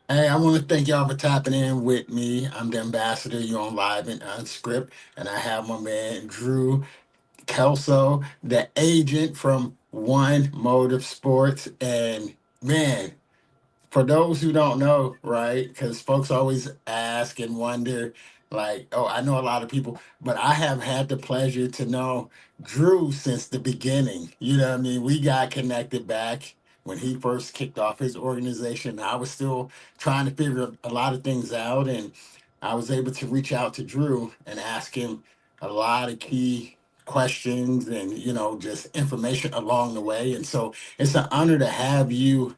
Hey, I want to thank y'all for tapping in with me. I'm the ambassador. You're on live and unscript, and I have my man Drew Kelso, the agent from One Motive Sports. And man, for those who don't know, right? Because folks always ask and wonder, like, oh, I know a lot of people, but I have had the pleasure to know Drew since the beginning. You know what I mean? We got connected back when he first kicked off his organization. I was still trying to figure a lot of things out, and I was able to reach out to Drew and ask him a lot of key questions and just information along the way. And so it's an honor to have you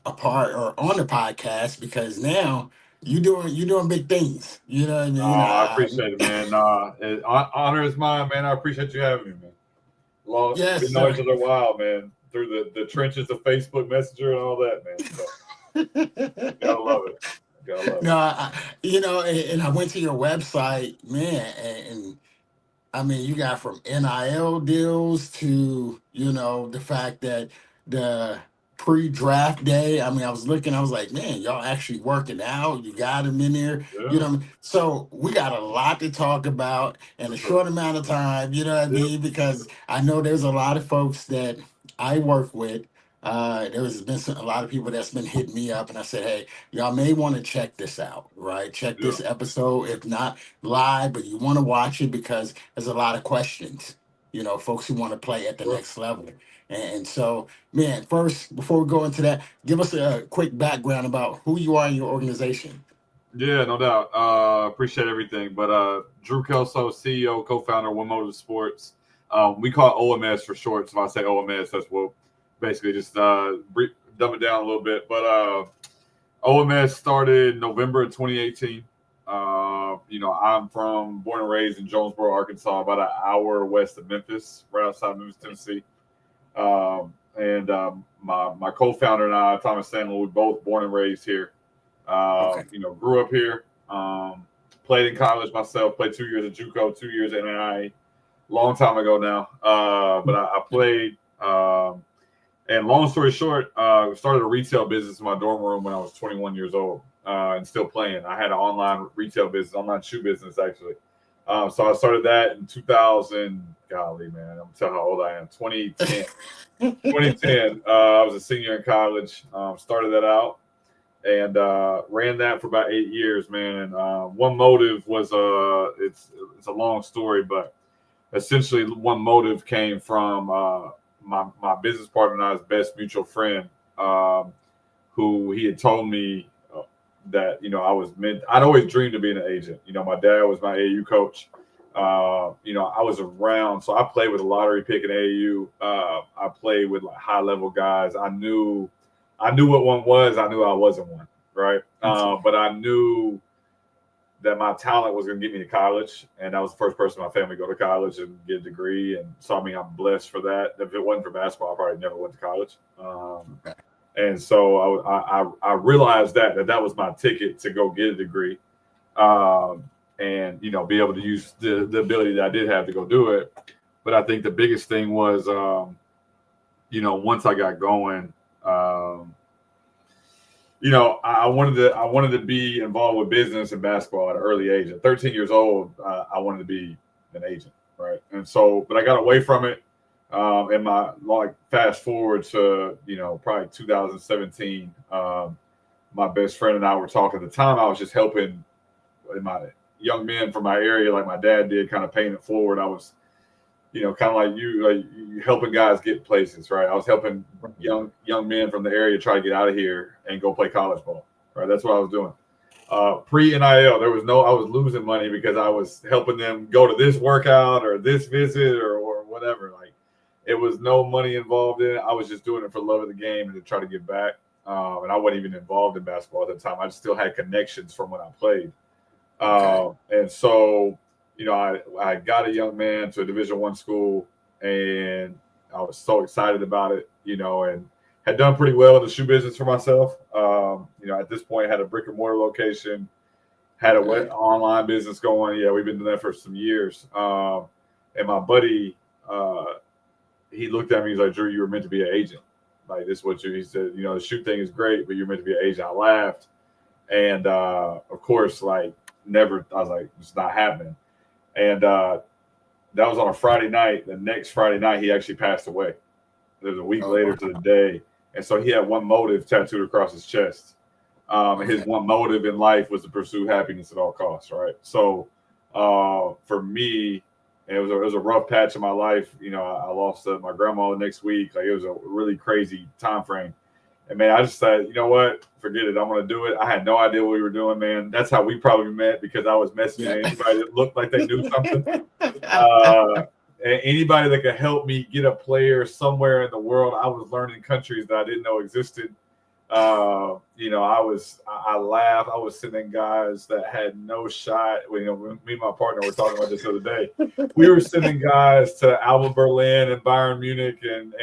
a part or on the podcast because now you doing big things. You know what I mean? I appreciate it, man. Honor is mine, man. I appreciate you having me, man. Long, Yes, been knowing sir. each other a while, man. Through the trenches of Facebook Messenger and all that, man. So gotta love it. Gotta love No, it. and I went to your website, man, and I mean, you got from NIL deals to, the fact that the pre-draft day, I mean, I was looking, I was like, man, y'all actually working out. You got them in there. You Yeah, know what I mean? So we got a lot to talk about in for a sure. short amount of time, you know what I Yep. mean? Because I know there's a lot of folks that I work with. There's been a lot of people that's been hitting me up, and I said, hey, y'all may want to check this out, right? Check Yeah. this episode. If not live, but you want to watch it because there's a lot of questions, folks who want to play at the Sure. next level. And so, man, first, before we go into that, give us a quick background about who you are in your organization. Yeah, no doubt. Appreciate everything. But Drew Kelso, CEO, co-founder, One Motive Sports. We call it OMS for short. So if I say OMS, that's what basically just dumb it down a little bit. But OMS started November of 2018. I'm born and raised in Jonesboro, Arkansas, about an hour west of Memphis, right outside Memphis, Tennessee. And my co-founder and I, Thomas Stanley, we both born and raised here. Okay. Grew up here. Played in college myself. Played 2 years at JUCO, 2 years at NIA. Long time ago now. But I played. And long story short, started a retail business in my dorm room when I was 21 years old, and still playing. I had an online retail business, online shoe business actually. So I started that in 2000. Golly, man, I'm telling how old I am. 2010. 2010. I was a senior in college. Started that out and ran that for about 8 years, man. And one motive was it's a long story, but essentially one motive came from my business partner and I's best mutual friend, who he had told me that I was meant. I'd always dreamed of being an agent. My dad was my AAU coach. I was around, so I played with a lottery pick in AAU. I played with like high level guys. I knew what one was. I knew I wasn't one, right? But I knew that my talent was going to get me to college, and that was the first person in my family to go to college and get a degree. And so, I mean, I'm blessed for that. If it wasn't for basketball, I probably never went to college. And so I realized that was my ticket to go get a degree, and be able to use the ability that I did have to go do it. But I think the biggest thing was, once I got going. I wanted to be involved with business and basketball at an early age. At 13 years old, I wanted to be an agent, right? And so, but I got away from it. And fast forward to probably 2017. My best friend and I were talking. At the time, I was just helping my young men from my area, like my dad did, kind of paying it forward. I was kind of like you helping guys get places, right? I was helping young men from the area try to get out of here and go play college ball, right? That's what I was doing. Pre NIL, I was losing money because I was helping them go to this workout or this visit or whatever. Like it was no money involved in it. I was just doing it for love of the game and to try to give back. And I wasn't even involved in basketball at the time. I still had connections from when I played. Okay. And so, I got a young man to a Division I school, and I was so excited about it, and had done pretty well in the shoe business for myself. At this point, had a brick and mortar location, had a Okay. online business going. Yeah, we've been doing that for some years. And my buddy, he looked at me. He's like, "Drew, you were meant to be an agent. Like this, is what he said. The shoe thing is great, but you're meant to be an agent." I laughed. And of course, like never, I was like, it's not happening. And that was on a Friday night. The next Friday night, he actually passed away. It was a week Oh, later wow. to the day. And so he had one motive tattooed across his chest. And his Okay. one motive in life was to pursue happiness at all costs, right? So for me, it was a rough patch in my life. You know, I lost my grandma the next week. Like it was a really crazy time frame. And man, I just said, you know what? Forget it. I'm gonna do it. I had no idea what we were doing, man. That's how we probably met because I was messaging Yeah. anybody that looked like they knew something. Uh, Anybody that could help me get a player somewhere in the world. I was learning countries that I didn't know existed. You know, I laughed. I was sending guys that had no shot. You know, me and my partner were talking about this the other day. We were sending guys to Alba Berlin and Bayern Munich and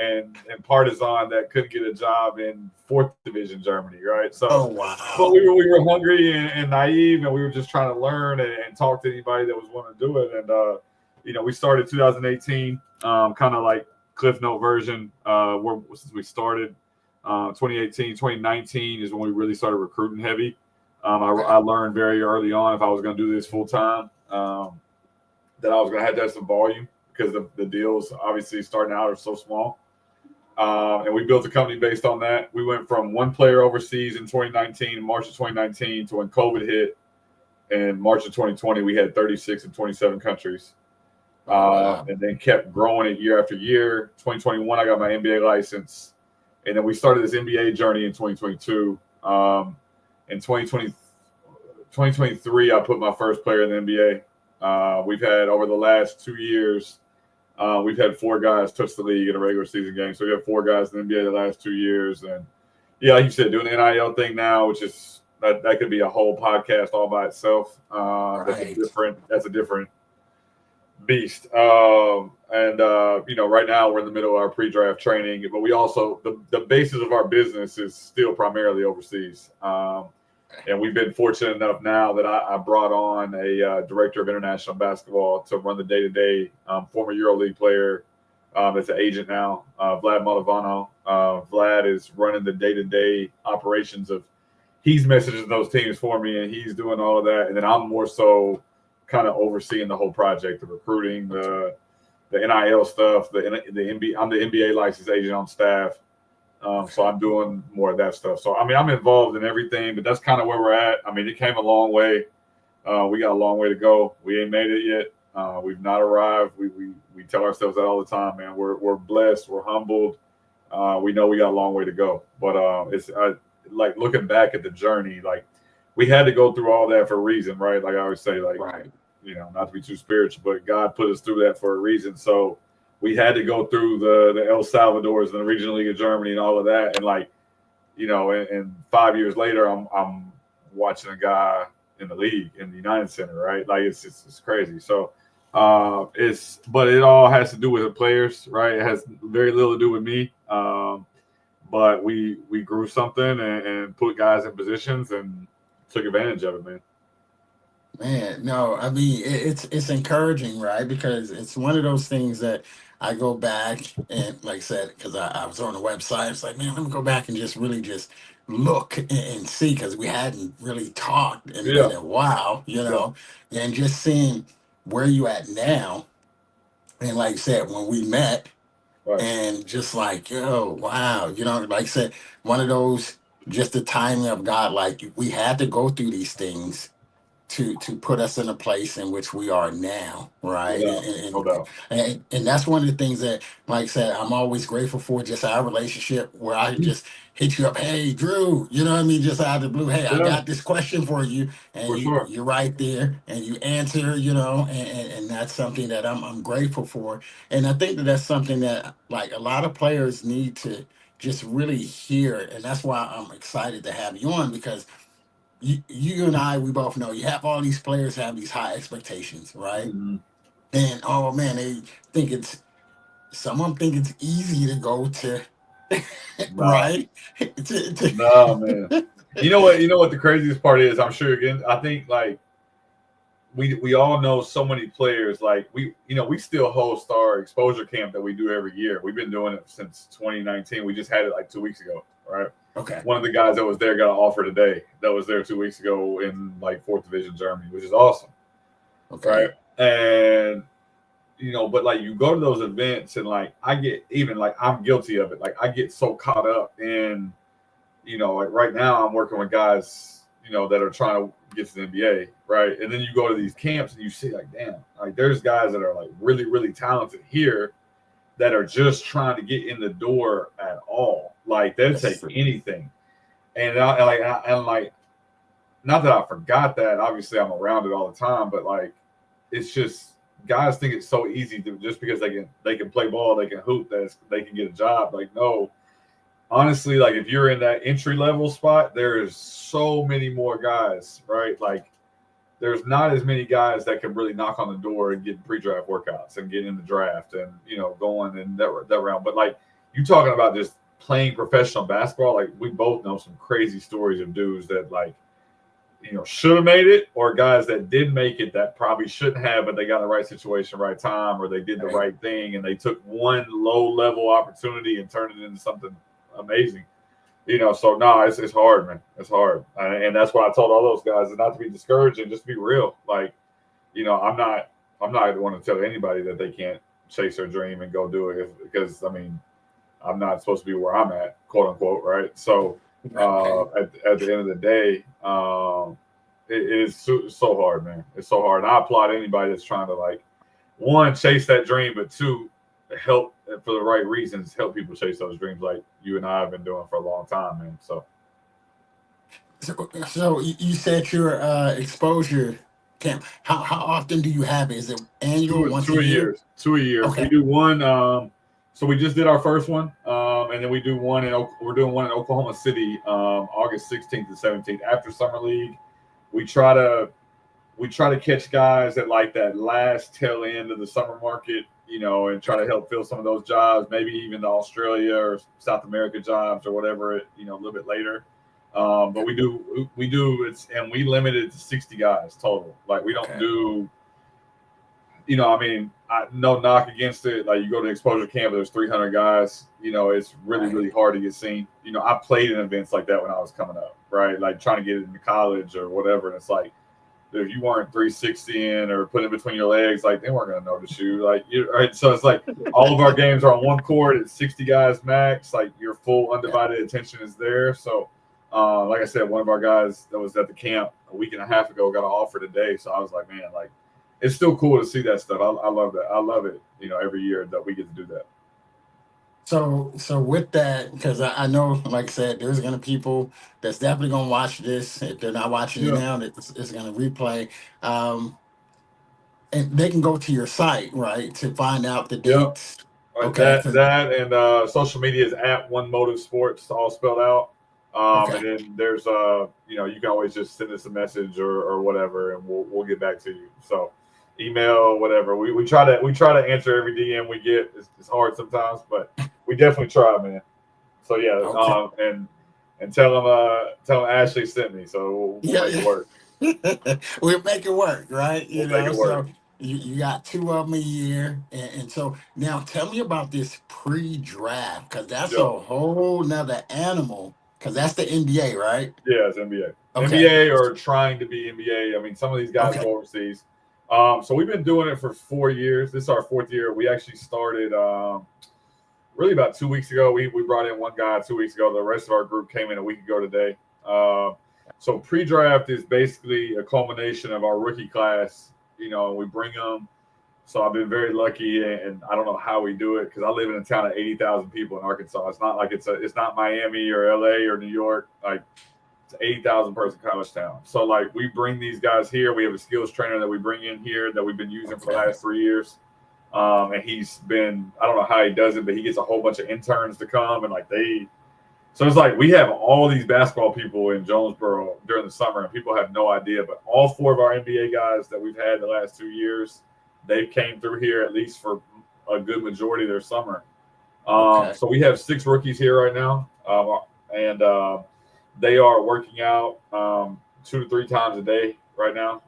Partizan that couldn't get a job in fourth division Germany, right? So, Oh, but wow. we were hungry and naive, and we were just trying to learn and talk to anybody that was wanting to do it. And you know, we started 2018, kind of like Cliff Note version, where since we started. 2018, 2019 is when we really started recruiting heavy. Okay. I learned very early on if I was going to do this full time that I was going to have some volume because the deals obviously starting out are so small. And we built a company based on that. We went from one player overseas in 2019, March of 2019, to when COVID hit in March of 2020, we had 36 in 27 countries. Oh, wow. And then kept growing it year after year. 2021, I got my NBA license. And then we started this NBA journey in 2022. In 2023, I put my first player in the NBA. We've had over the last 2 years, we've had four guys touch the league in a regular season game. So we have four guys in the NBA the last 2 years. And yeah, like you said, doing the NIL thing now, which is that could be a whole podcast all by itself. Right. That's a different beast. And you know, right now we're in the middle of our pre-draft training, but we also the basis of our business is still primarily overseas. And we've been fortunate enough now that I brought on a director of international basketball to run the day-to-day. Former EuroLeague player, that's an agent now, Vlad Molovano. Vlad is running the day-to-day operations of. He's messaging those teams for me, and he's doing all of that. And then I'm more so kind of overseeing the whole project, the recruiting, the NIL stuff, the NBA. I'm the NBA licensed agent on staff, so I'm doing more of that stuff. So I mean, I'm involved in everything, but that's kind of where we're at. I mean, it came a long way. We got a long way to go. We ain't made it yet. We've not arrived. We tell ourselves that all the time, man. We're blessed. We're humbled. We know we got a long way to go, but it's like looking back at the journey, like we had to go through all that for a reason, right? Like I always say, like, Right. you know, not to be too spiritual, but God put us through that for a reason. So we had to go through the El Salvadors and the Regional League of Germany and all of that. And like, you know, and 5 years later, I'm watching a guy in the league in the United Center, right? Like it's crazy. So but it all has to do with the players, right? It has very little to do with me. But we grew something and put guys in positions and took advantage of it, man. Man, no, I mean it's encouraging, right? Because it's one of those things that I go back and, like I said, because I was on the website, it's like, man, let me go back and just really just look and see, because we hadn't really talked in Yeah, a while, yeah, and just seeing where you at now, and like I said, when we met, right. and just like, yo, wow, like I said, one of those, just the timing of God, like we had to go through these things to put us in a place in which we are now, No right? doubt, no doubt. And that's one of the things that, like I said, I'm always grateful for, just our relationship, where I just hit you up, hey Drew, you know what I mean, just out of the blue, hey, I Yeah, got this question for you, and for sure. you're right there, and you answer, and that's something that I'm grateful for, and I think that that's something that, like, a lot of players need to just really hear, and that's why I'm excited to have you on, because you and I, we both know, you have all these players have these high expectations, right? Mm-hmm. And oh man, they think it's some of them think it's easy to go to, Nah, right? nah, man. You know what? You know what the craziest part is? I'm sure again. I think like we all know so many players. Like we still host our exposure camp that we do every year. We've been doing it since 2019. We just had it like 2 weeks ago, right? Okay. One of the guys that was there got an offer today that was there 2 weeks ago in like fourth division Germany, which is awesome, right? Okay. And but like you go to those events and like I get even like I'm guilty of it. Like I get so caught up in, like right now I'm working with guys, that are trying to get to the NBA, right? And then you go to these camps and you see like, damn, like there's guys that are like really, really talented here that are just trying to get in the door at all. Like they'll That's take true. anything. And not that I forgot that. Obviously, I'm around it all the time, but like, it's just guys think it's so easy to just because they can play ball, they can hoop, that they can get a job. Like, no, honestly, like if you're in that entry level spot, there is so many more guys, right? Like, there's not as many guys that can really knock on the door and get pre-draft workouts and get in the draft and going in that round. But like you talking about just playing professional basketball, like we both know some crazy stories of dudes that like should have made it, or guys that did make it that probably shouldn't have, but they got in the right situation, right time, or they did the Right. right thing and they took one low level opportunity and turned it into something amazing. So no, it's hard, man. It's hard, and that's why I told all those guys not to be discouraged and just be real. Like, I'm not the one to tell anybody that they can't chase their dream and go do it because I mean, I'm not supposed to be where I'm at, quote unquote, right? So, Right. at the end of the day, it is so hard, man. It's so hard. And I applaud anybody that's trying to like one chase that dream, but two help for the right reasons, help people chase those dreams like you and I have been doing for a long time, man. So So you said your exposure camp. How often do you have it? Is it annual, two once a two a year? year, 2 a year. We Okay. do one. So we just did our first one, and then we do one we're doing one in Oklahoma City, August 16th to 17th after summer league. We try to catch guys at like that last tail end of the summer market, and try to help fill some of those jobs, maybe even the Australia or South America jobs or whatever, a little bit later. But we do it's and we limit it to 60 guys total. Like we don't Okay. do, I mean, no knock against it. Like you go to exposure camp, there's 300 guys. It's really, Right. really hard to get seen. I played in events like that when I was coming up, right? Like trying to get into college or whatever. And it's like, if you weren't 360 in or put it between your legs, like they weren't gonna notice you. Like right. So it's like all of our games are on one court. It's 60 guys max. Like your full Yeah. undivided attention is there. So, like I said, one of our guys that was at the camp a week and a half ago got an offer today. So I was like, man, like it's still cool to see that stuff. I love that. I love it. Every year that we get to do that. So with that, because I know, like I said, there's gonna people that's definitely gonna watch this. If they're not watching it Yeah. now, it's gonna replay. Um, and they can go to your site, right, to find out the Yep. dates. Okay. That and social media is at One Motive Sports, all spelled out. And Okay. then there's you can always just send us a message or whatever, and we'll get back to you. So email, whatever. We try to answer every DM we get. It's hard sometimes, but we definitely try, man. So yeah, Okay. and tell them Ashley sent me, so we'll Yeah. make it work. We'll make it work, right? We'll make it work. So you got two of them a year. And so now tell me about this pre-draft, because that's Yep. a whole nother animal, because that's the NBA, right? Yeah, it's NBA. Okay. NBA or trying to be NBA. I mean, some of these guys Okay. go overseas. So we've been doing it for 4 years. This is our fourth year. We actually started really about 2 weeks ago. We brought in one guy 2 weeks ago. The rest of our group came in a week ago today. So pre-draft is basically a culmination of our rookie class. We bring them. So I've been very lucky, and I don't know how we do it because I live in a town of 80,000 people in Arkansas. It's not like it's not Miami or LA or New York. Like it's 80,000 person college town. So like we bring these guys here. We have a skills trainer that we bring in here that we've been using for the Okay. last 3 years. And he's been, I don't know how he does it, but he gets a whole bunch of interns to come and like so it's like we have all these basketball people in Jonesboro during the summer and people have no idea, but all four of our NBA guys that we've had the last 2 years, they came through here at least for a good majority of their summer. Okay. So we have 6 rookies here right now. And they are working out 2 to 3 times a day right now.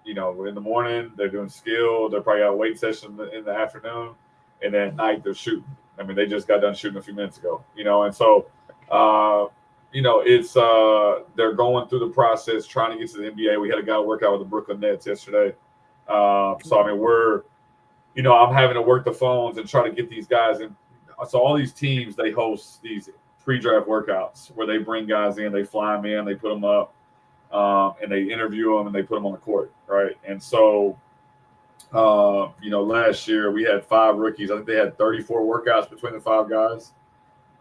In the morning they're doing skill. They're probably got a weight session in the afternoon, and then at night they're shooting. I mean, they just got done shooting a few minutes ago. And so Uh, it's they're going through the process trying to get to the NBA. We had a guy work out with the Brooklyn Nets yesterday. So I mean, I'm having to work the phones and try to get these guys in. So all these teams, they host these pre-draft workouts where they bring guys in, they fly them in, they put them up, and they interview them and they put them on the court, right? And so, last year we had 5 rookies. I think they had 34 workouts between the 5 guys.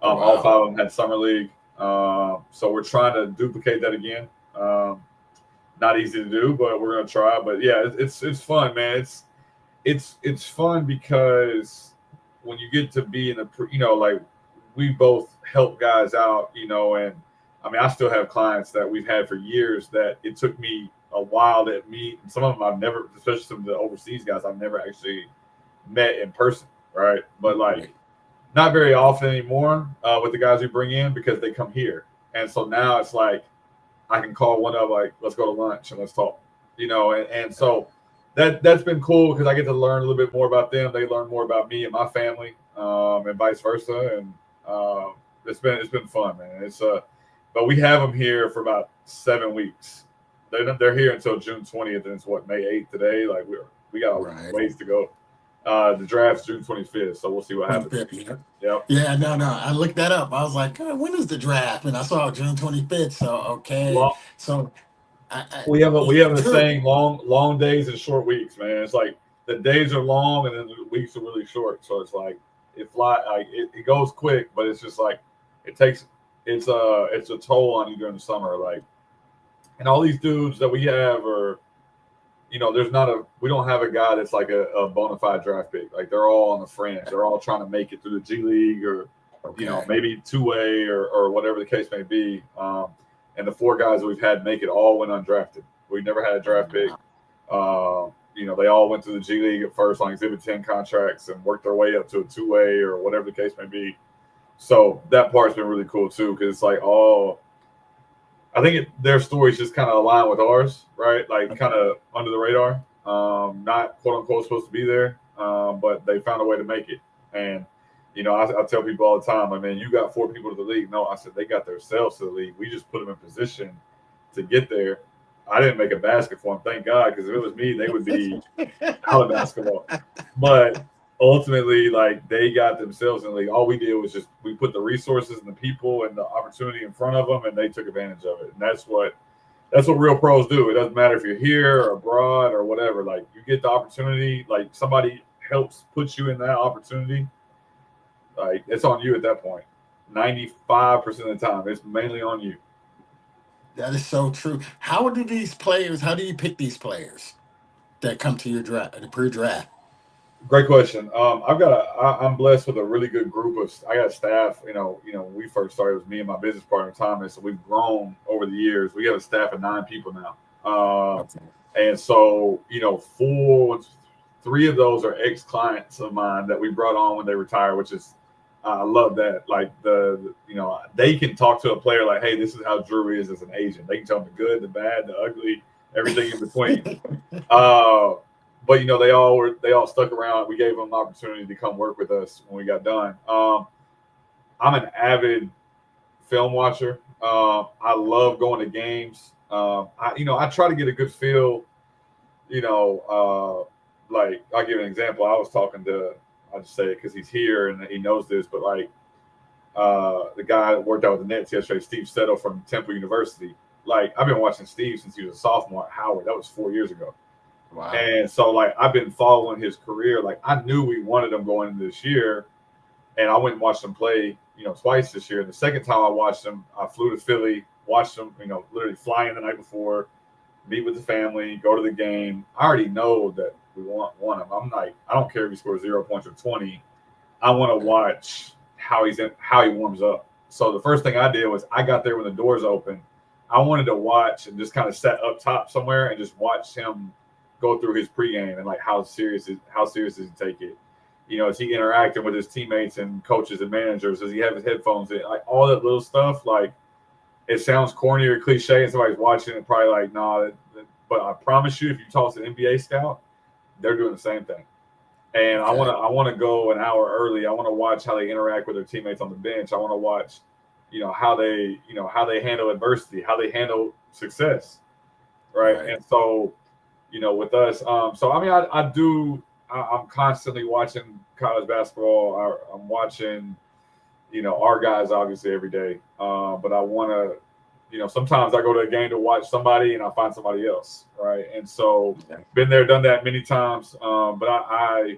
Oh, All wow. 5 of them had summer league. So we're trying to duplicate that again. Not easy to do, but we're gonna try. But yeah, it's fun, man. It's fun because when you get to be in like we both help guys out, and I mean I still have clients that we've had for years that it took me a while to meet, and some of them I've never, especially some of the overseas guys, I've never actually met in person, right? But like Right. not very often anymore with the guys we bring in because they come here, and so now it's like I can call one of like, let's go to lunch and let's talk, and so that's been cool because I get to learn a little bit more about them. They learn more about me and my family, and vice versa. And it's been fun, man. But we have them here for about 7 weeks. They're here until June 20th, and it's what, May 8th today. Like we got a Right. ways to go. The draft's June 25th, so we'll see what happens. 25th, yeah. Yep. Yeah, no, no. I looked that up. I was like, when is the draft? And I saw June 25th. So, okay. Long, So, we have the Drew, saying long days and short weeks, man. It's like the days are long and then the weeks are really short. So it's like it goes quick, but it's just like it takes it's a toll on you during the summer. Like, and all these dudes that we have are, there's not we don't have a guy that's like a bona fide draft pick. Like they're all on the fringe. They're all trying to make it through the G League or okay. maybe 2 way or whatever the case may be. And the 4 guys that we've had make it all went undrafted. We never had a draft pick. They all went to the G League at first on Exhibit 10 contracts and worked their way up to a 2 way or whatever the case may be. So that part's been really cool too, because it's like I think their stories just kind of align with ours, right? Like kind of under the radar, not quote unquote supposed to be there, but they found a way to make it. And I tell people all the time, I mean, you got 4 people to the league. No, I said they got themselves to the league. We just put them in position to get there. I didn't make a basket for them, thank God, because if it was me, they would be out of basketball. But ultimately, like they got themselves in the league. All we did was just we put the resources and the people and the opportunity in front of them, and they took advantage of it. And that's what real pros do. It doesn't matter if you're here or abroad or whatever. Like you get the opportunity, like somebody helps put you in that opportunity. Like it's on you at that point. 95% of the time, it's mainly on you. That is so true. How do you pick these players that come to your draft, the pre-draft? Great question. I'm blessed with a really good group of. I got staff. When we first started, it was me and my business partner Thomas. So we've grown over the years. We have a staff of 9 people now, Okay. and so 3 of those are ex clients of mine that we brought on when they retired, which is I love that. Like they can talk to a player like, hey, this is how Drew is as an agent. They can tell them the good, the bad, the ugly, everything in between. Uh, but they all stuck around. We gave them an opportunity to come work with us when we got done. I'm an avid film watcher. I love going to games. I try to get a good feel. Like I'll give an example. I was talking to, I'll just say it because he's here and he knows this, but like the guy that worked out with the Nets yesterday, Steve Settle from Temple University. Like I've been watching Steve since he was a sophomore at Howard. That was 4 years ago. Wow. And so like I've been following his career. Like I knew we wanted him going into this year, and I went and watched him play, twice this year. And the second time I watched him, I flew to Philly, watched him, literally fly in the night before, meet with the family, go to the game. I already know that we want him. I'm like, I don't care if he scores 0 points or 20. I want to watch how he warms up. So the first thing I did was I got there when the doors open. I wanted to watch and just kind of sat up top somewhere and just watch him go through his pregame and like how serious does he take it? Is he interacting with his teammates and coaches and managers? Does he have his headphones in? Like all that little stuff. Like it sounds corny or cliche, and somebody's watching it probably like, nah. But I promise you, if you talk to an NBA scout, they're doing the same thing. And I Okay. want to go an hour early. I want to watch how they interact with their teammates on the bench. I want to watch how they handle adversity, how they handle success, right? Right. And so, with us, so I mean, I'm constantly watching college basketball. I'm watching, our guys obviously every day. But I want to, sometimes I go to a game to watch somebody and I find somebody else, right? And so, Yeah. been there, done that many times. But I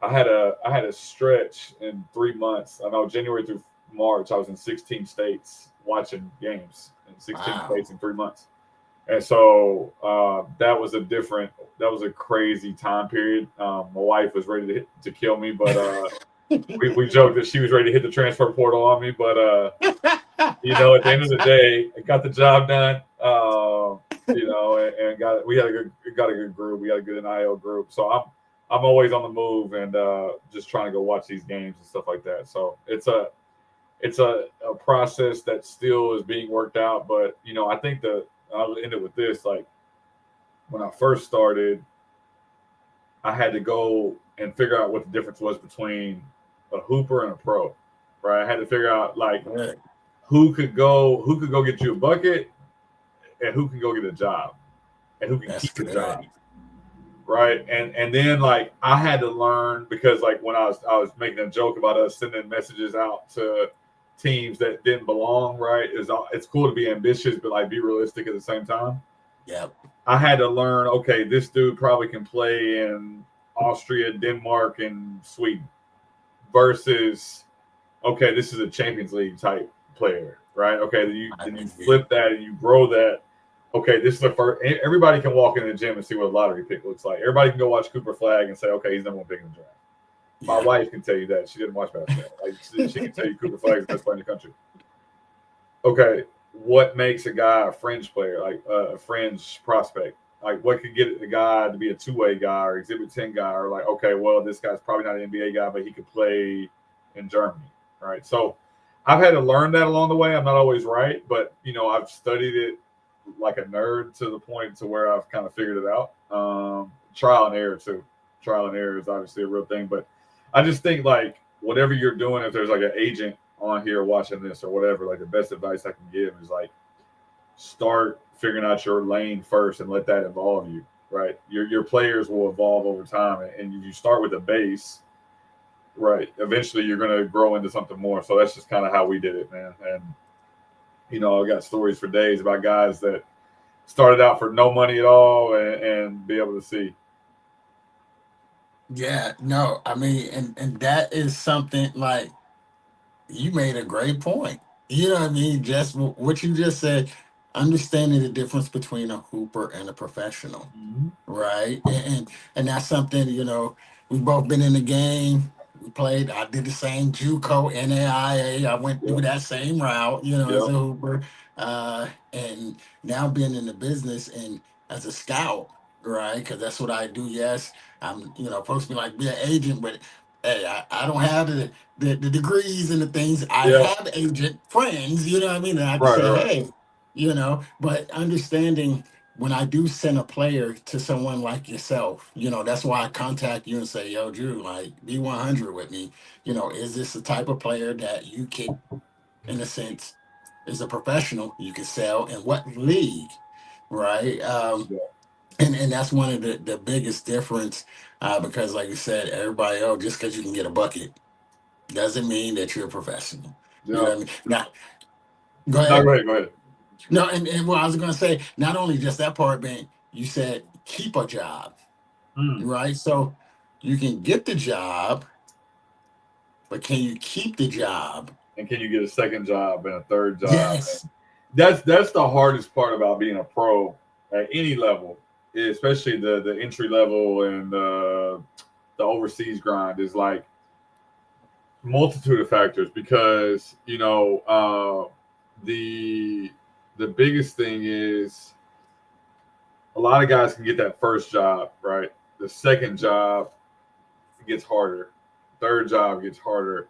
had a stretch in 3 months. I know January through March, I was in 16 states watching games in 16 Wow. states in 3 months. And so that was a crazy time period. My wife was ready to kill me, but we joked that she was ready to hit the transfer portal on me. But at the end of the day, I got the job done. And got a good group. We had a good NIL group. So I'm always on the move and just trying to go watch these games and stuff like that. So it's a process that still is being worked out. But I think I'll end it with this. Like when I first started, I had to go and figure out what the difference was between a hooper and a pro. Right. I had to figure out like Right. who could go get you a bucket and who can go get a job and who can That's keep a job. good. Right. And then like I had to learn because like when I was making a joke about us sending messages out to teams that didn't belong, right? It's cool to be ambitious, but like be realistic at the same time. Yep. I had to learn, okay, this dude probably can play in Austria, Denmark, and Sweden versus okay, this is a Champions League type player, right? Okay, I then you agree. flip that and you grow that. Okay, this is the first. Everybody can walk in the gym and see what a lottery pick looks like. Everybody can go watch Cooper Flag and say, okay, he's number one pick in the draft. My Yeah. wife can tell you that she didn't watch basketball. Like she can tell you Cooper Flag is the best player in the country. Okay, what makes a guy a fringe player, like a fringe prospect? Like what could get a guy to be a two-way guy or exhibit 10 guy, or like, okay, well, this guy's probably not an NBA guy, but he could play in Germany, right? So I've had to learn that along the way. I'm not always right, but I've studied it like a nerd to the point to where I've kind of figured it out. Trial and error too. Trial and error is obviously a real thing, but I just think like whatever you're doing, if there's like an agent on here watching this or whatever, like the best advice I can give is like start figuring out your lane first and let that evolve you. Right, your players will evolve over time, and you start with a base. Right, eventually you're going to grow into something more. So that's just kind of how we did it, man. And I got stories for days about guys that started out for no money at all and be able to see. Yeah. No, I mean, and that is something like you made a great point. You know what I mean? Just what you just said, understanding the difference between a hooper and a professional, Mm-hmm. right? And that's something, we've both been in the game. We played, I did the same JUCO, NAIA. I went through Yep. that same route, as a Yep. hooper. And now being in the business and as a scout, right? Because that's what I do. Yes, I'm, supposed to be like be an agent, but hey, I don't have the degrees and the things. I Yeah. have agent friends, you know what I mean? And I can Right. say, Right. hey, but understanding when I do send a player to someone like yourself, that's why I contact you and say, yo, Drew, like be 100 with me. Is this the type of player that you could, in a sense, is a professional you could sell in what league? Right. Yeah. And that's one of the biggest difference because like you said, everybody, oh, just because you can get a bucket doesn't mean that you're a professional. You know Yeah. what I mean? Now, go No. ahead. Go ahead. Go ahead. No, and what I was going to say, not only just that part, man, you said keep a job, Mm. right? So you can get the job, but can you keep the job? And can you get a second job and a third job? And Yes. that's the hardest part about being a pro at any level, especially the entry level and the overseas grind is like multitude of factors because the the biggest thing is a lot of guys can get that first job right. The second job gets harder. Third job gets harder.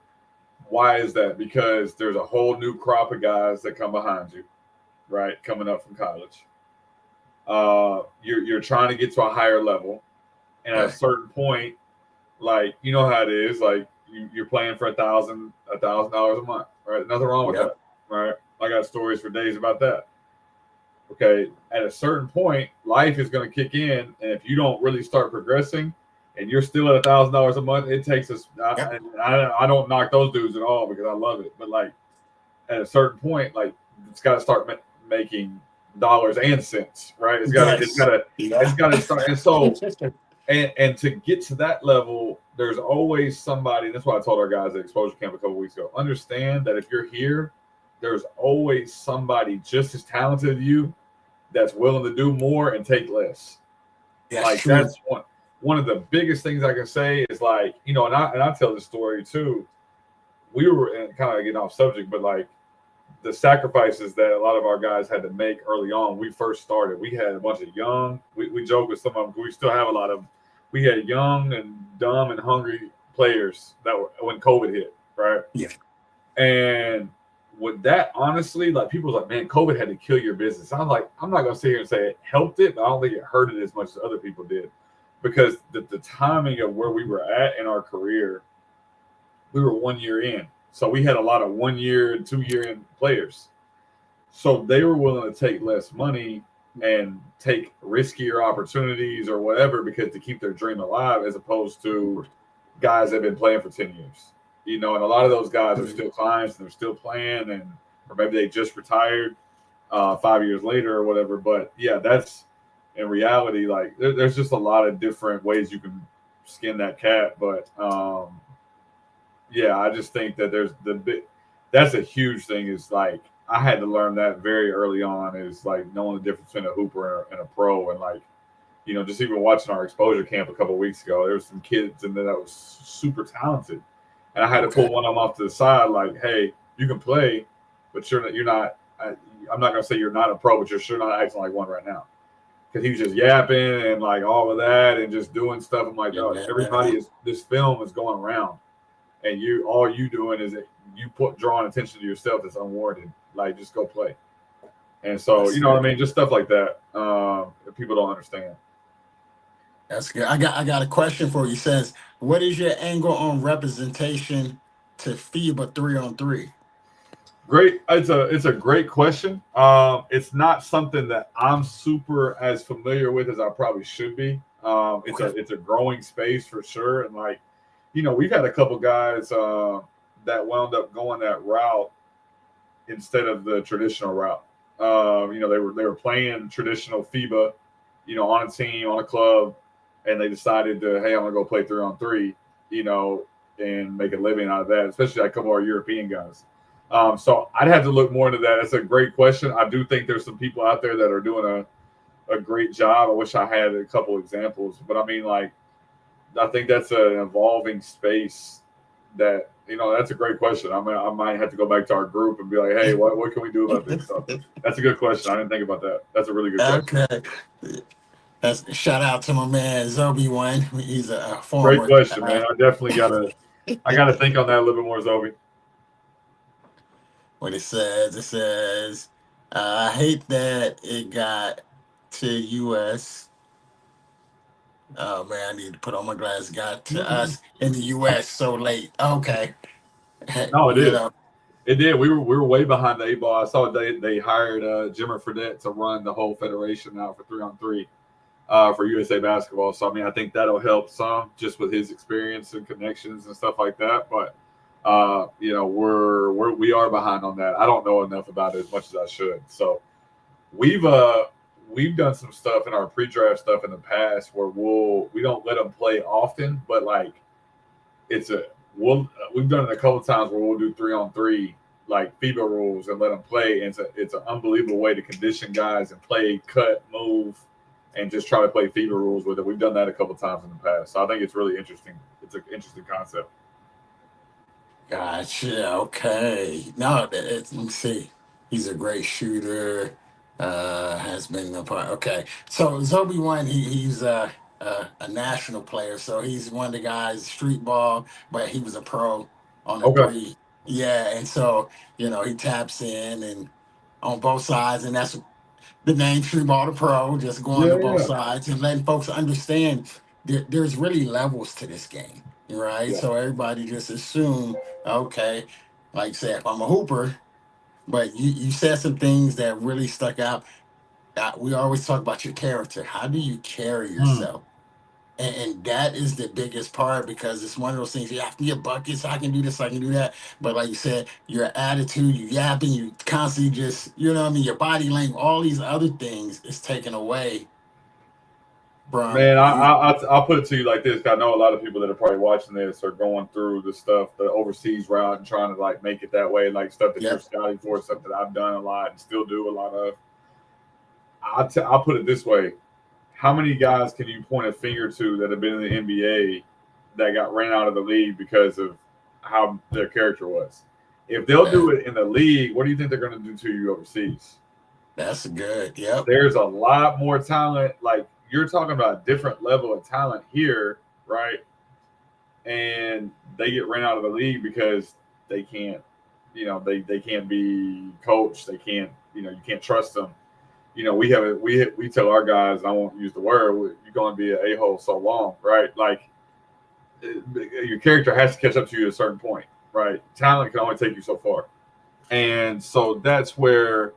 Why is that? Because there's a whole new crop of guys that come behind you, right? Coming up from college. You're trying to get to a higher level, and at a Right. certain point, like you know how it is, like you're playing for $1,000 a month, right? Nothing wrong with Yep. that, right? I got stories for days about that. Okay, at a certain point, life is going to kick in, and if you don't really start progressing, and you're still at $1,000 a month, it takes us. Yep. I don't knock those dudes at all because I love it, but like at a certain point, like it's got to start making dollars and cents, right? Yes. It's Yeah. got to start, and so and to get to that level, there's always somebody. That's why I told our guys at exposure camp a couple weeks ago. Understand that if you're here, there's always somebody just as talented as you that's willing to do more and take less. That's Like true. that's one of the biggest things I can say is like, and I tell this story too. We were kind of getting off subject, but like the sacrifices that a lot of our guys had to make early on. We first started. We had a bunch of young. We joke with some of them. We still have a lot of. We had young and dumb and hungry players that were when COVID hit, right? Yeah. And with that, honestly, like people was like, man, COVID had to kill your business. I'm like, I'm not gonna sit here and say it helped it, but I don't think it hurt it as much as other people did. Because the timing of where we were at in our career, we were 1 year in. So we had a lot of 1 year, 2 year in players. So they were willing to take less money and take riskier opportunities or whatever because to keep their dream alive, as opposed to guys that have been playing for 10 years. And a lot of those guys are still clients and they're still playing, and or maybe they just retired 5 years later or whatever. But yeah, that's in reality, like there's just a lot of different ways you can skin that cat. But yeah, I just think that there's that's a huge thing. Is like I had to learn that very early on. Is like knowing the difference between a hooper and a pro, and like just even watching our exposure camp a couple of weeks ago, there was some kids in there that was super talented, and I had to pull Okay. one of them off to the side, like, hey, you can play, but you're not. I'm not gonna say you're not a pro, but you're sure not acting like one right now. Because he was just yapping and like all of that and just doing stuff. I'm like, oh, everybody Yeah. is. This film is going around and all you doing is you drawing attention to yourself that's unwarranted. Like just go play. And so That's what I good. mean, just stuff like that. That people don't understand. That's good. I got a question for you. It says, what is your angle on representation to FIBA 3-on-3? Great, it's a great question. It's not something that I'm super as familiar with as I probably should be. Okay. It's a growing space for sure, and like we've had a couple guys that wound up going that route instead of the traditional route. They were playing traditional FIBA, on a team, on a club, and they decided to, hey, I'm gonna go play 3-on-3, and make a living out of that. Especially like a couple of our European guys. So I'd have to look more into that. That's a great question. I do think there's some people out there that are doing a great job. I wish I had a couple examples, but I mean, like, I think that's an evolving space that that's a great question. I might have to go back to our group and be like, hey, what can we do about this? So that's a good question. I didn't think about that. That's a really good question. Okay. That's shout out to my man Zobi One. He's a Great former. question, man. I gotta think on that a little bit more, Zoe. What it says, I hate that it got to US. Oh man, I need to put on my glasses. Got to us in the US so late. Okay. No, it You did. know, It did. We were way behind the eight ball. I saw they hired Jimmer Fredette to run the whole federation now for 3-on-3 for USA basketball. So I mean, I think that'll help some just with his experience and connections and stuff like that. But we are behind on that. I don't know enough about it as much as I should. So we've we've done some stuff in our pre-draft stuff in the past where we don't let them play often, but like it's a we've done it a couple of times where we'll do 3-on-3 like FIBA rules and let them play. And it's an unbelievable way to condition guys and play, cut, move, and just try to play FIBA rules with it. We've done that a couple of times in the past, so I think it's really interesting. It's an interesting concept. gotcha. Okay. No, let me see. He's a great shooter. Has been a part. Okay. So Zobi One, he's a national player. So he's one of the guys street ball, but he was a pro on a Okay. three. Yeah, and so he taps in and on both sides, and that's the name Street Ball to Pro, just going Yeah, to both yeah, sides and letting folks understand there's really levels to this game, right? yeah. So everybody just assume, okay, like you said, if I'm a hooper, but you said some things that really stuck out. We always talk about your character. How do you carry Hmm. yourself? And that is the biggest part because it's one of those things. You have to get buckets. I can do this. I can do that. But like you said, your attitude, you yapping, you constantly just, you know what I mean? Your body language, all these other things is taken away from Man, you. I'll put it to you like this. 'Cause I know a lot of people that are probably watching this are going through the stuff, the overseas route, and trying to like make it that way, like stuff that you're Yep. scouting for, stuff that I've done a lot and still do a lot of. I'll put it this way: how many guys can you point a finger to that have been in the NBA that got ran out of the league because of how their character was? If they'll do That, it in the league, what do you think they're going to do to you overseas? that's good. Yep. There's a lot more talent. Like you're talking about a different level of talent here, right? And they get ran out of the league because they can't, they can't be coached. They can't, you can't trust them. We tell our guys, and I won't use the word, you're going to be an a-hole so long, right? Like your character has to catch up to you at a certain point, right? Talent can only take you so far. And so that's where,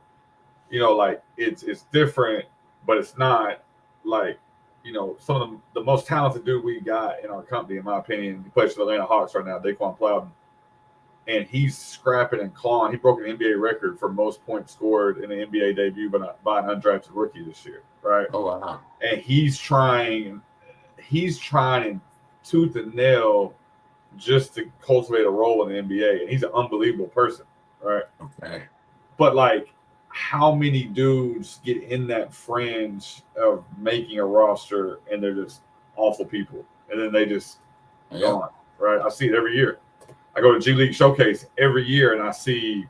like it's different, but it's not like, some of the most talented dude we got in our company, in my opinion, he plays for the Atlanta Hawks right now, Daquan Plowden. And he's scrapping and clawing. He broke an NBA record for most points scored in an NBA debut by an undrafted rookie this year, right? Oh, wow. And he's trying tooth and nail just to cultivate a role in the NBA. And he's an unbelievable person, right? Okay. But like, how many dudes get in that fringe of making a roster and they're just awful people, and then they just Yep. gone, right? I see it every year. I go to G League Showcase every year, and I see,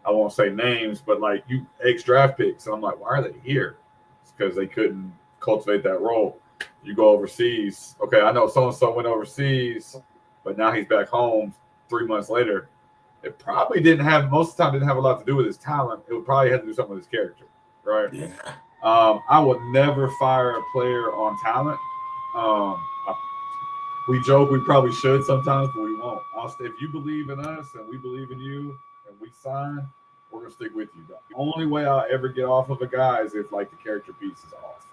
I won't say names, but like you ex draft picks, and I'm like, why are they here? It's because they couldn't cultivate that role. You go overseas. Okay, I know so and so went overseas, but now he's back home 3 months later. It probably didn't have, most of the time didn't have a lot to do with his talent. It would probably have to do something with his character, right? Yeah. I would never fire a player on talent. I We joke we probably should sometimes, but we won't. If you believe in us and we believe in you and we sign, we're gonna stick with you. The only way I'll ever get off of a guy is if like the character piece is off.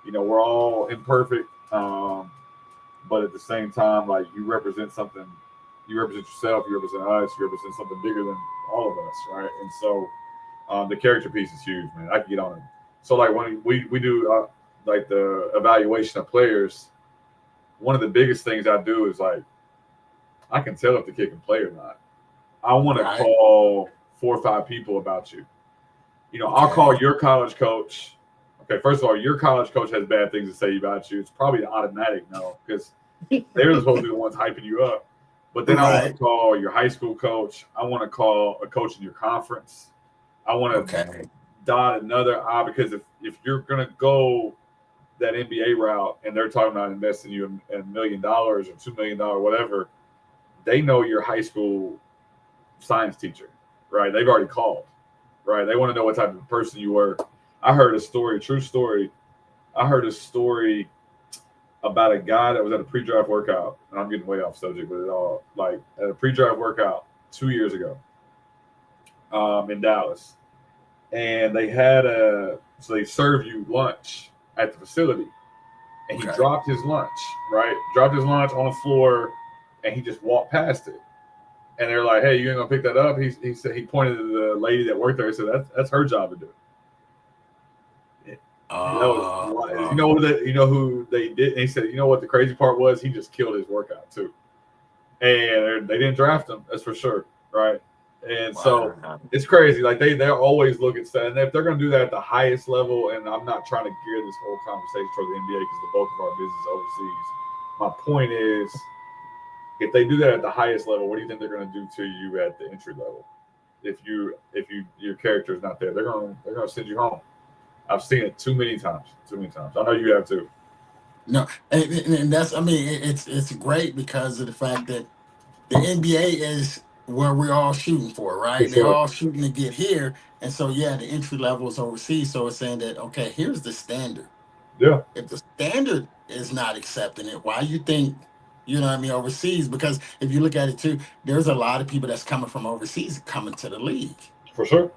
We're all imperfect, but at the same time, like you represent something. You represent yourself. You represent us. You represent something bigger than all of us, right? And so the character piece is huge, man. I can get on it. So like when we do like the evaluation of players, one of the biggest things I do is like I can tell if the kid can play or not. I want to Right. call 4 or 5 people about you. I'll call Okay. your college coach. Okay, first of all, your college coach has bad things to say about you. It's probably an automatic no because they're supposed to be the ones hyping you up. But then I want to Right. call your high school coach. I want to call a coach in your conference. I want to Okay. dot another I because if you're gonna go that NBA route and they're talking about investing you in $1 million or $2 million, whatever, they know your high school science teacher, right? They've already called, right? They want to know what type of person you were. I heard a story, true story. I heard a story about a guy that was at a pre-draft workout, and I'm getting way off subject with it all. Like at a pre-draft workout 2 years ago, in Dallas, and so they serve you lunch at the facility, and he Okay. dropped his lunch, right? Dropped his lunch on the floor, and he just walked past it. And they're like, "Hey, you ain't gonna pick that up?" He said he pointed to the lady that worked there. He said, "That's her job to do." You Uh, know who they did. And he said, "You know what the crazy part was? He just killed his workout too, and they didn't draft him. That's for sure, right?" And so wow. it's crazy. Like they're always looking stuff, and if they're gonna do that at the highest level, and I'm not trying to gear this whole conversation toward the NBA because the bulk of our business is overseas. My point is, if they do that at the highest level, what do you think they're going to do to you at the entry level? If your character is not there, they're gonna send you home. I've seen it too many times. Too many times. I know you have too. No, and that's, I mean, it's great because of the fact that the NBA is where we're all shooting for, For right? They're sure. all shooting to get here. And so, yeah, the entry level is overseas. So it's saying that, okay, here's the standard. Yeah. If the standard is not accepting it, why you think? You know what I mean? Overseas, because if you look at it too, there's a lot of people that's coming from overseas coming to the league. for sure.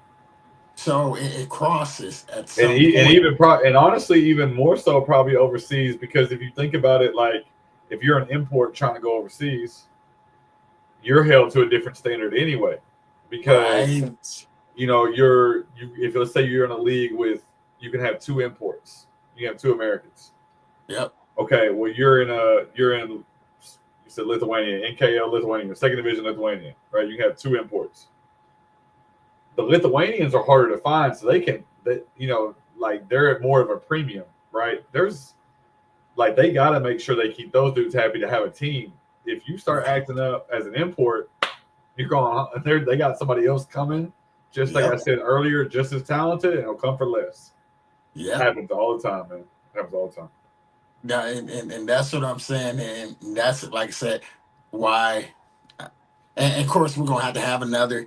So it crosses at And some and point. even and honestly, even more so probably overseas, because if you think about it, like if you're an import trying to go overseas, you're held to a different standard anyway, because Right. you if let's say you're in a league with, you can have two imports, you have two Americans. Yep. Okay, well you're in you said Lithuania, NKL Lithuania, second division Lithuania, right? You have two imports. The Lithuanians are harder to find, so like they're at more of a premium, right? There's like they got to make sure they keep those dudes happy to have a team. If you start Right. acting up as an import, you're going. They got somebody else coming, just like I Yep. said earlier, just as talented, and it'll come for less. Yep. Happens all the time, man. Happens all the time. Yeah, and that's what I'm saying. And that's, like I said, why. And of course, we're going to have another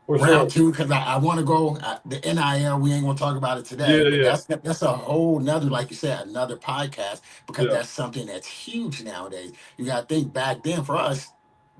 For round sure. two, because I want to go the NIL. We ain't gonna talk about it today, Yeah, but yeah, that's a whole nother, like you said, another podcast, because yeah. that's something that's huge nowadays. You got to think back then for us,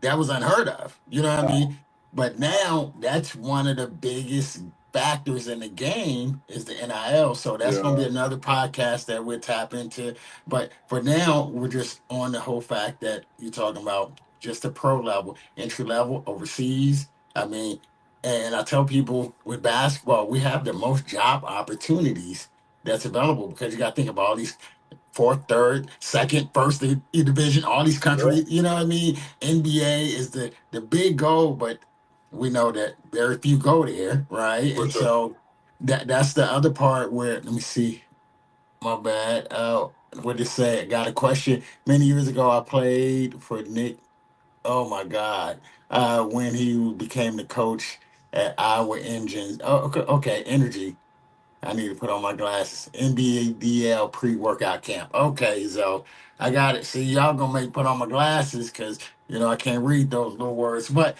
that was unheard of. You know what I No, mean? But now that's one of the biggest factors in the game is the NIL. So that's gonna yeah, be another podcast that we'll tap into. But for now, we're just on the whole fact that you're talking about just the pro level, entry level, overseas. I mean, and I tell people with basketball, we have the most job opportunities that's available, because you got to think about all these fourth, third, second, first division, all these yeah. countries. You know what I mean? NBA is the big goal, but we know that very few go there, right? For And sure. so that's the other part where, let me see, my bad. What did it say? I got a question. Many years ago, I played for Nick. Oh my God. When he became the coach at Iowa Engines. Oh, okay, okay, Energy. I need to put on my glasses. NBADL pre-workout camp. Okay, so I got it. See, y'all gonna make me put on my glasses, because I can't read those little words. But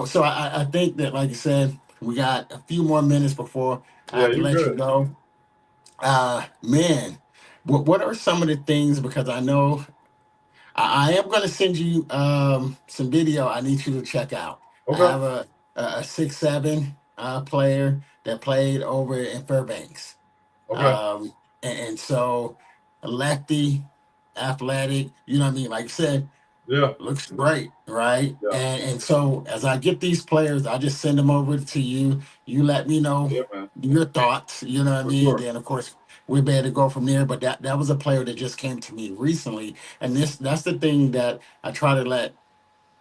so I think that, like you said, we got a few more minutes before I Yeah, have to you let you good. go. Man, what are some of the things, because I know I am going to send you some video I need you to check out. I Okay. have a 6'7" player that played over in Fairbanks. Okay. Um, and so a lefty, athletic, you know what I mean? Like I said, Yeah. looks great, right? Yeah. And so as I get these players, I just send them over to you. You let me know Yeah, man. your thoughts, you know what I For mean? And sure. then of course we'll be able to go from there. But that was a player that just came to me recently. And that's the thing that I try to let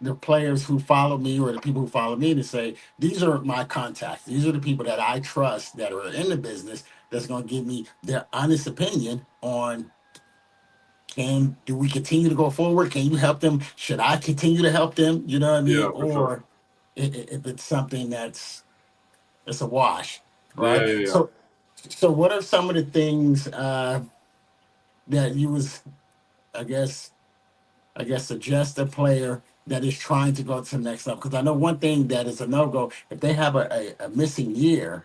the players who follow me, or the people who follow me, to say, these are my contacts. These are the people that I trust that are in the business, that's going to give me their honest opinion on, do we continue to go forward? Can you help them? Should I continue to help them? You know what I mean? Yeah, for sure. Or if it's something it's a wash, Yeah, right? yeah, yeah. So what are some of the things that you was, I guess, suggest a player that is trying to go to the next level? Because I know one thing that is a no go, if they have a missing year,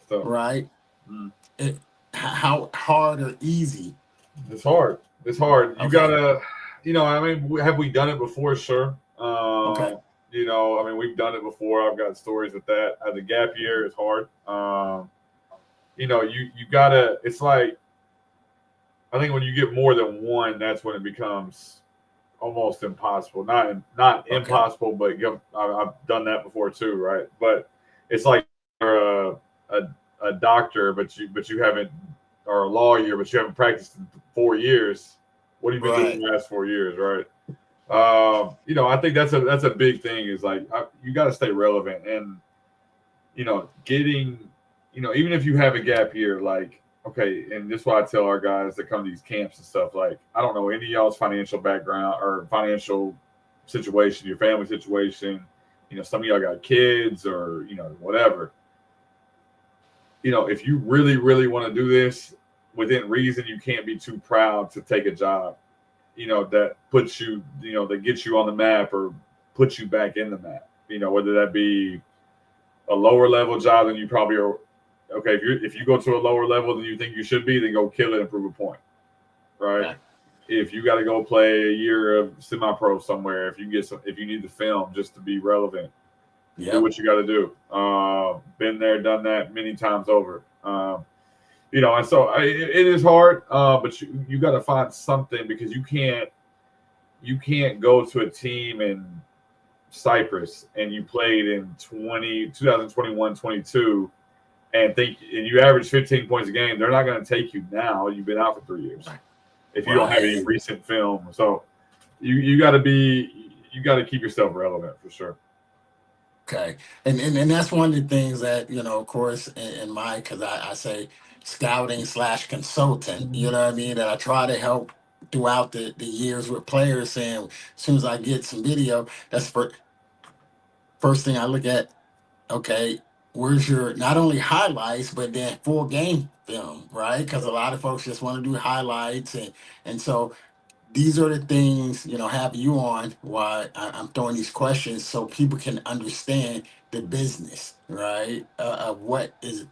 So right? mm, How hard or easy? it's hard. It's hard. You Okay, gotta, I mean, have we done it before? Sure. okay, I mean, we've done it before. I've got stories with that. The gap year is hard. You gotta. It's like, I think when you get more than one, that's when it becomes almost impossible. Not okay, impossible, but I've done that before too, right? But it's like you're a doctor, but you haven't, or a lawyer, but you haven't practiced in 4 years. What have you been doing right, the last 4 years, right? I think that's a big thing. Is like you got to stay relevant, and getting, even if you have a gap year, like, okay, and this is why I tell our guys that come to these camps and stuff, like, I don't know any of y'all's financial background or financial situation, your family situation. Some of y'all got kids or, whatever. If you really, really want to do this within reason, you can't be too proud to take a job, that puts you, that gets you on the map or puts you back in the map, whether that be a lower level job than you probably are. Okay, if you go to a lower level than you think you should be, then go kill it and prove a point, right? okay, if you got to go play a year of semi-pro somewhere, if you need the film just to be relevant, do Yep. what you got to do. Been there, done that many times over. And so it is hard, but you got to find something because you can't go to a team in Cyprus and you played in 2021, 22 and you average 15 points a game. They're not going to take you now. You've been out for 3 years if you don't have any Right. recent film. So you got to keep yourself relevant for sure. Okay. And that's one of the things that, of course, in my, because I say scouting slash consultant, you know what I mean, that I try to help throughout the years with players saying, as soon as I get some video, that's first thing I look at, okay, where's your not only highlights, but then full game film, right? Because a lot of folks just want to do highlights. And so these are the things, have you on why I'm throwing these questions so people can understand the business, right? Of what is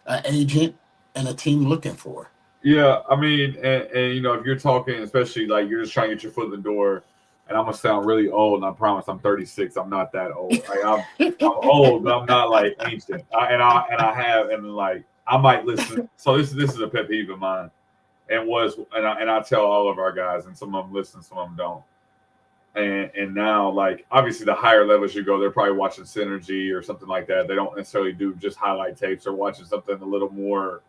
an agent and a team looking for. Yeah, I mean, and if you're talking, especially like you're just trying to get your foot in the door, and I'm gonna sound really old, and I promise I'm 36. I'm not that old. Like I'm old, but I'm not like ancient. And I might listen. So this is a pet peeve of mine, and I tell all of our guys, and some of them listen, some of them don't. And now, like, obviously the higher levels you go, they're probably watching Synergy or something like that. They don't necessarily do just highlight tapes. They're watching something a little more,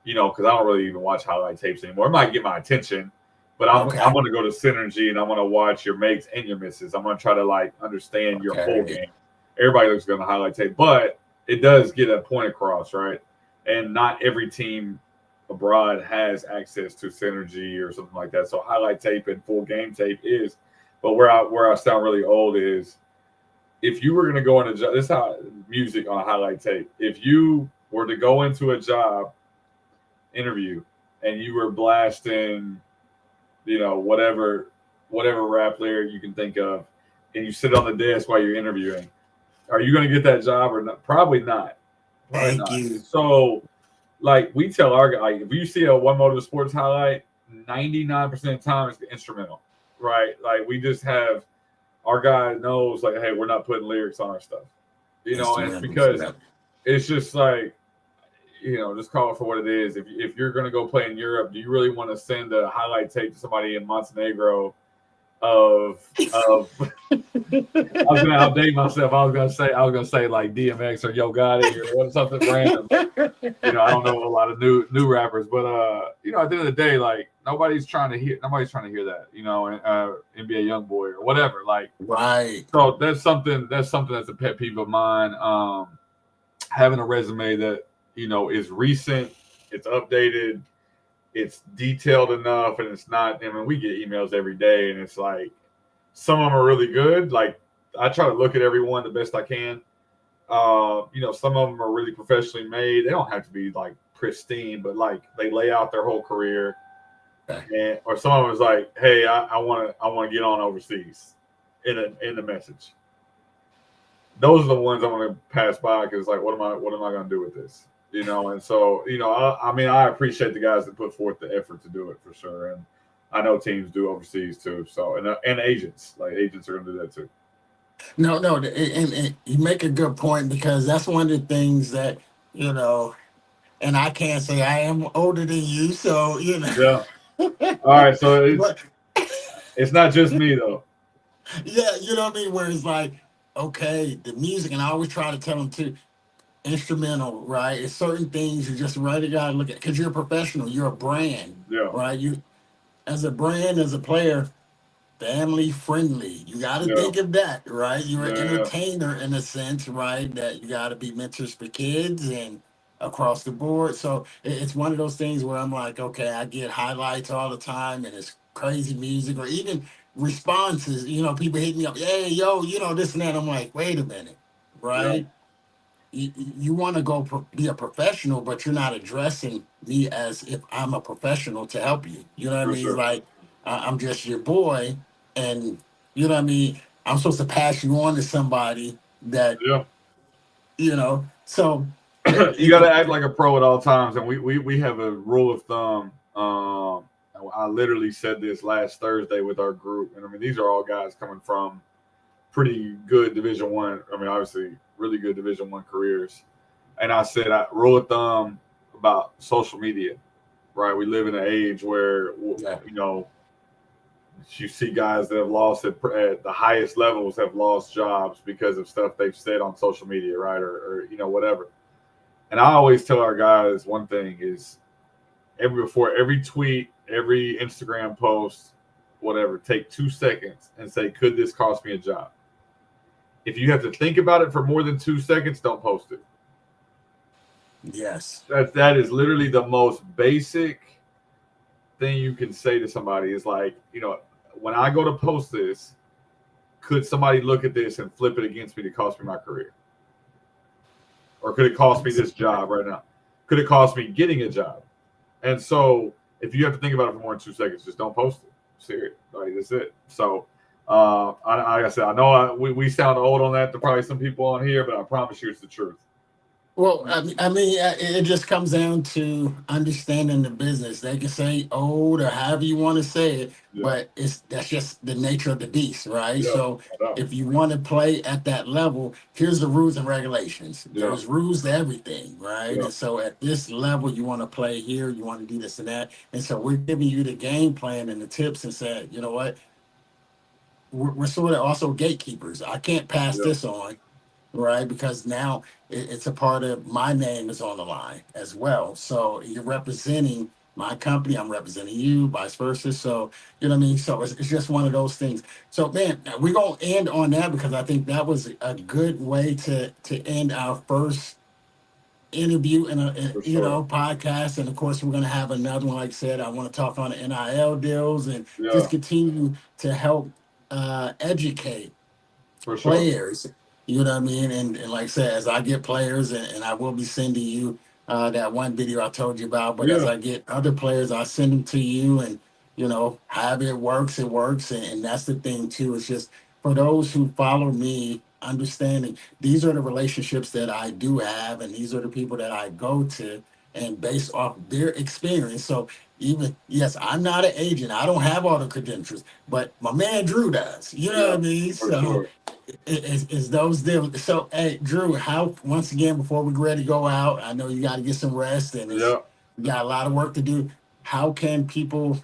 because I don't really even watch highlight tapes anymore. It might get my attention, but I'm Okay. gonna go to Synergy and I'm gonna watch your makes and your misses. I'm gonna try to like understand your whole Okay. game. Everybody looks good on highlight tape, but it does get a point across, right? And not every team abroad has access to Synergy or something like that. So highlight tape and full game tape is. But where I sound really old is if you were going to go in a job, this is how music on a highlight tape. If you were to go into a job interview and you were blasting, whatever rap lyric you can think of, and you sit on the desk while you're interviewing, are you going to get that job or not? Probably not. Probably Thank not. you. So, like we tell our guy, like, if you see a One Motive Sports highlight, 99% of the time it's the instrumental, right? Like we just have our guy knows like, hey, we're not putting lyrics on our stuff, and it's Instrumentals. because Yep. it's just like, just call it for what it is. If you're gonna go play in Europe, do you really want to send a highlight tape to somebody in Montenegro of I was gonna outdate myself. I was gonna say like DMX or Yo Gotti or something random. I don't know a lot of new rappers, but at the end of the day, like nobody's trying to hear that, NBA Young Boy or whatever. Like, Right. so that's a pet peeve of mine. Having a resume that is recent, it's updated, it's detailed enough, and it's not. I mean, we get emails every day, and it's like some of them are really good. Like I try to look at everyone the best I can. Some of them are really professionally made. They don't have to be like pristine, but like they lay out their whole career. Okay. And or some of them is like, hey, I want to get on overseas in the message. Those are the ones I want to pass by because like, what am I going to do with this? And so I mean, I appreciate the guys that put forth the effort to do it for sure, and I know teams do overseas too. So and agents are going to do that too. No, and you make a good point because that's one of the things that, you know, and I can't say I am older than you, so, Yeah. All right. So but it's not just me though. yeah, you know what I mean? Where it's like, okay, the music, and I always try to tell them too, instrumental, right? It's certain things you just really got to look at because you're a professional, you're a brand, Yeah. right? You, as a brand, as a player, family friendly. You got to Yeah. think of that, right? You're an Yeah. entertainer in a sense, right? That you got to be mentors for kids and across the board. So it's one of those things where I'm like, okay, I get highlights all the time and it's crazy music or even responses. People hit me up, hey, yo, this and that. I'm like, wait a minute, Yeah. right? You want to go be a professional, but you're not addressing me as if I'm a professional to help you. You know what I For mean? sure. Like I'm just your boy, and you know what I mean. I'm supposed to pass you on to somebody that Yeah. So You got to act like a pro at all times, and we have a rule of thumb. I literally said this last Thursday with our group, and I mean these are all guys coming from pretty good Division One. I mean, obviously, really good Division One careers. And I said, rule of thumb about social media, right? We live in an age where Yeah. you see guys that have lost at the highest levels have lost jobs because of stuff they've said on social media, right? Or whatever. And I always tell our guys one thing is before every tweet, every Instagram post, whatever, take 2 seconds and say, could this cost me a job? If you have to think about it for more than 2 seconds, don't post it. Yes. That is literally the most basic thing you can say to somebody is like, when I go to post this, could somebody look at this and flip it against me to cost me my career? Or could it cost me this job right now? Could it cost me getting a job? And so if you have to think about it for more than 2 seconds, just don't post it. Serious. Like, that's it. So like I said, I know we sound old on that to probably some people on here, but I promise you it's the truth. Well, it just comes down to understanding the business. They can say old or however you want to say it, Yeah. but that's just the nature of the beast, right? Yeah. So if you want to play at that level, here's the rules and regulations. Yeah. There's rules to everything, right? Yeah. And so at this level, you want to play here, you want to do this and that. And so we're giving you the game plan and the tips and said, you know what? We're sort of also gatekeepers. I can't pass Yeah. this on, right? Because now it's a part of my name is on the line as well. So you're representing my company, I'm representing you, vice versa. So, you know what I mean? So it's just one of those things. So, man, we're going to end on that because I think that was a good way to end our first interview in a For sure. podcast. And of course, we're going to have another one. Like I said, I want to talk on the NIL deals and just Yeah. continue to help educate For sure. players, you know what I mean? And like I said, as I get players, and I will be sending you that one video I told you about, but as Yeah. I get other players, I send them to you, and however it works, it works. And that's the thing too. It's just for those who follow me, understanding these are the relationships that I do have, and these are the people that I go to, and based off their experience. So even yes, I'm not an agent. I don't have all the credentials, but my man Drew does. You know what Yeah. I mean? For So sure. is those deals. So hey, Drew, how once again before we ready to go out, I know you got to get some rest, and it's Yeah. you got a lot of work to do. How can people,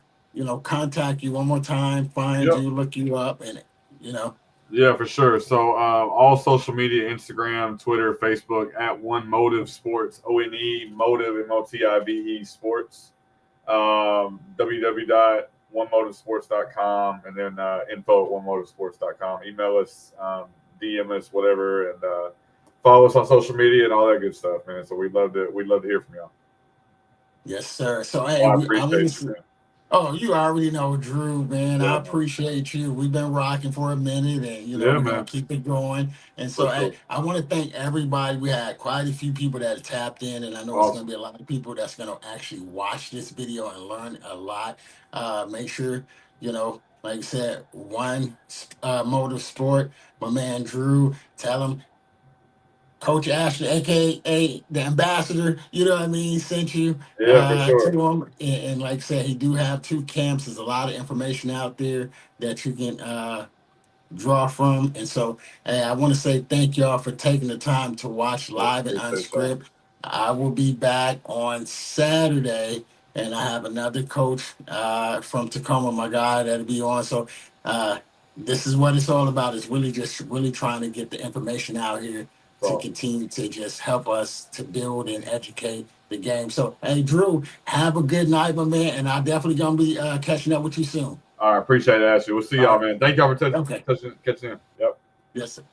contact you one more time, find Yep. you, look you up, and you know? Yeah, for sure. So all social media, Instagram, Twitter, Facebook, at One Motive Sports, Motive, Motive Sports, www.onemotivesports.com, and then info@onemotivesports.com. Email us, DM us, whatever, and follow us on social media and all that good stuff, man. So we'd love to hear from y'all. Yes, sir. So Well, hey, I I appreciate want you, to. man. Oh, you already know, Drew, man. Yeah, I man. appreciate you. We've been rocking for a minute, and Yeah, we're gonna man. keep it going. And For so, hey, sure. I want to thank everybody. We had quite a few people that tapped in, and I know it's gonna Awesome. be a lot of people that's gonna actually watch this video and learn a lot. Make sure like I said, one motorsport. My man Drew, tell him Coach Ashley, aka the ambassador, you know what I mean, sent you Yeah, for to sure. him. And like I said, he do have two camps. There's a lot of information out there that you can draw from. And so hey, I want to say thank y'all for taking the time to watch Yeah, live and appreciate y'all. unscript. I will be back on Saturday, and I have another coach from Tacoma, my guy, that'll be on. So this is what it's all about. It's really just really trying to get the information out here It's to awesome. continue to just help us to build and educate the game. So hey, Drew, have a good night, my man, and I definitely gonna be catching up with you soon. All right, appreciate it, Ashley. We'll see All y'all, right. man. Thank y'all for Okay. catching in. Yep. Yes, sir.